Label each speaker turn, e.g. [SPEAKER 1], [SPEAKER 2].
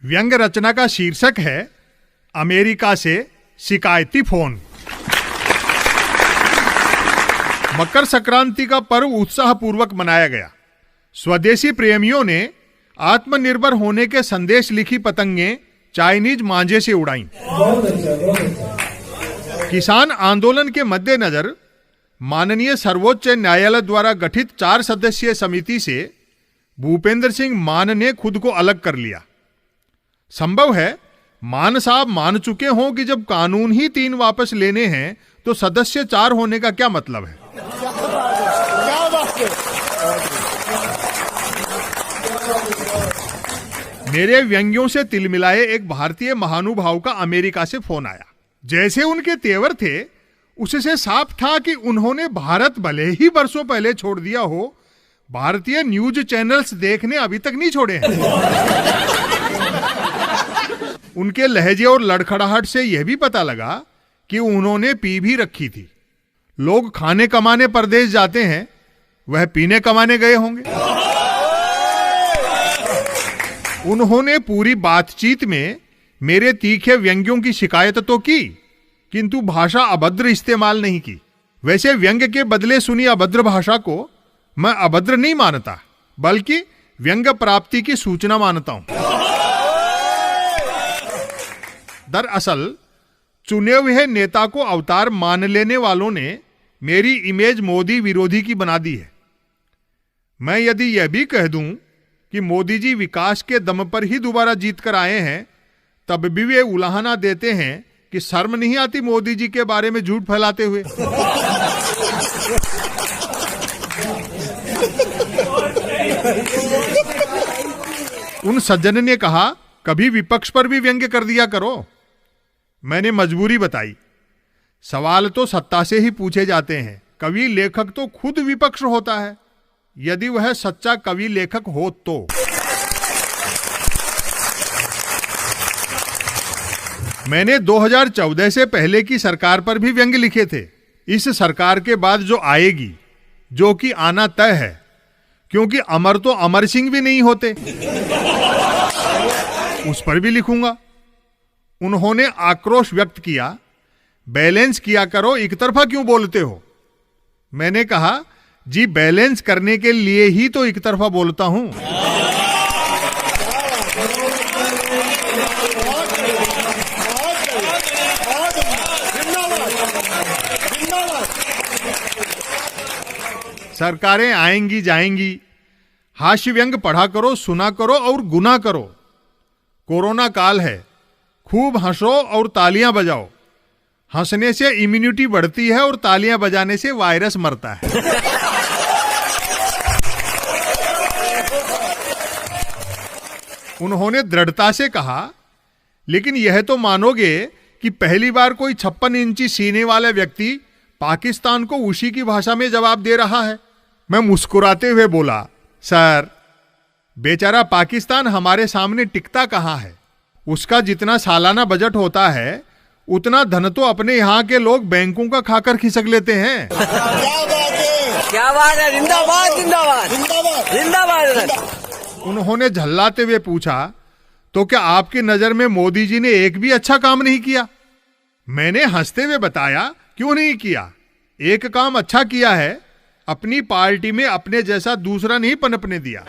[SPEAKER 1] व्यंग रचना का शीर्षक है अमेरिका से शिकायती फोन। मकर संक्रांति का पर्व उत्साहपूर्वक मनाया गया। स्वदेशी प्रेमियों ने आत्मनिर्भर होने के संदेश लिखी पतंगें चाइनीज मांझे से उड़ाईं। किसान आंदोलन के मद्देनजर माननीय सर्वोच्च न्यायालय द्वारा गठित 4 सदस्यीय समिति से भूपेंद्र सिंह मान ने खुद को अलग कर लिया। संभव है मान साहब मान चुके हों कि जब कानून ही 3 वापस लेने हैं तो सदस्य 4 होने का क्या मतलब है। मेरे व्यंग्यों से तिलमिलाए एक भारतीय महानुभाव का अमेरिका से फोन आया। जैसे उनके तेवर थे उससे साफ था कि उन्होंने भारत भले ही वर्षों पहले छोड़ दिया हो, भारतीय न्यूज चैनल्स देखने अभी तक नहीं छोड़े हैं। उनके लहजे और लड़खड़ाहट से यह भी पता लगा कि उन्होंने पी भी रखी थी। लोग खाने कमाने परदेश जाते हैं, वह पीने कमाने गए होंगे। उन्होंने पूरी बातचीत में मेरे तीखे व्यंग्यों की शिकायत तो की, किंतु भाषा अभद्र इस्तेमाल नहीं की। वैसे व्यंग्य के बदले सुनी अभद्र भाषा को मैं अभद्र नहीं मानता, बल्कि व्यंग्य प्राप्ति की सूचना मानता हूं। दरअसल चुने हुए नेता को अवतार मान लेने वालों ने मेरी इमेज मोदी विरोधी की बना दी है। मैं यदि यह भी कह दूं कि मोदी जी विकास के दम पर ही दोबारा जीत कर आए हैं, तब भी वे उलाहना देते हैं कि शर्म नहीं आती मोदी जी के बारे में झूठ फैलाते हुए। उन सज्जन ने कहा, कभी विपक्ष पर भी व्यंग्य कर दिया करो। मैंने मजबूरी बताई। सवाल तो सत्ता से ही पूछे जाते हैं, कवि लेखक तो खुद विपक्ष होता है, यदि वह सच्चा कवि लेखक हो तो। मैंने 2014 से पहले की सरकार पर भी व्यंग्य लिखे थे। इस सरकार के बाद जो आएगी, जो कि आना तय है, क्योंकि अमर तो अमर सिंह भी नहीं होते, उस पर भी लिखूंगा। उन्होंने आक्रोश व्यक्त किया, बैलेंस किया करो, एक तरफा क्यों बोलते हो। मैंने कहा, जी बैलेंस करने के लिए ही तो एक तरफा बोलता हूं। सरकारें आएंगी जाएंगी, हास्य व्यंग पढ़ा करो, सुना करो और गुना करो। कोरोना काल है, खूब हंसो और तालियां बजाओ। हंसने से इम्यूनिटी बढ़ती है और तालियां बजाने से वायरस मरता है। उन्होंने दृढ़ता से कहा, लेकिन यह तो मानोगे कि पहली बार कोई 56 इंची सीने वाला व्यक्ति पाकिस्तान को उसी की भाषा में जवाब दे रहा है। मैं मुस्कुराते हुए बोला, सर बेचारा पाकिस्तान हमारे सामने टिकता कहां है। उसका जितना सालाना बजट होता है उतना धन तो अपने यहाँ के लोग बैंकों का खाकर खिसक लेते हैं।
[SPEAKER 2] क्या बात है, जिंदाबाद जिंदाबाद जिंदाबाद जिंदाबाद।
[SPEAKER 1] उन्होंने झल्लाते हुए पूछा, तो क्या आपकी नजर में मोदी जी ने एक भी अच्छा काम नहीं किया। मैंने हंसते हुए बताया, क्यों नहीं किया। एक काम अच्छा किया है, अपनी पार्टी में अपने जैसा दूसरा नहीं पनपने दिया।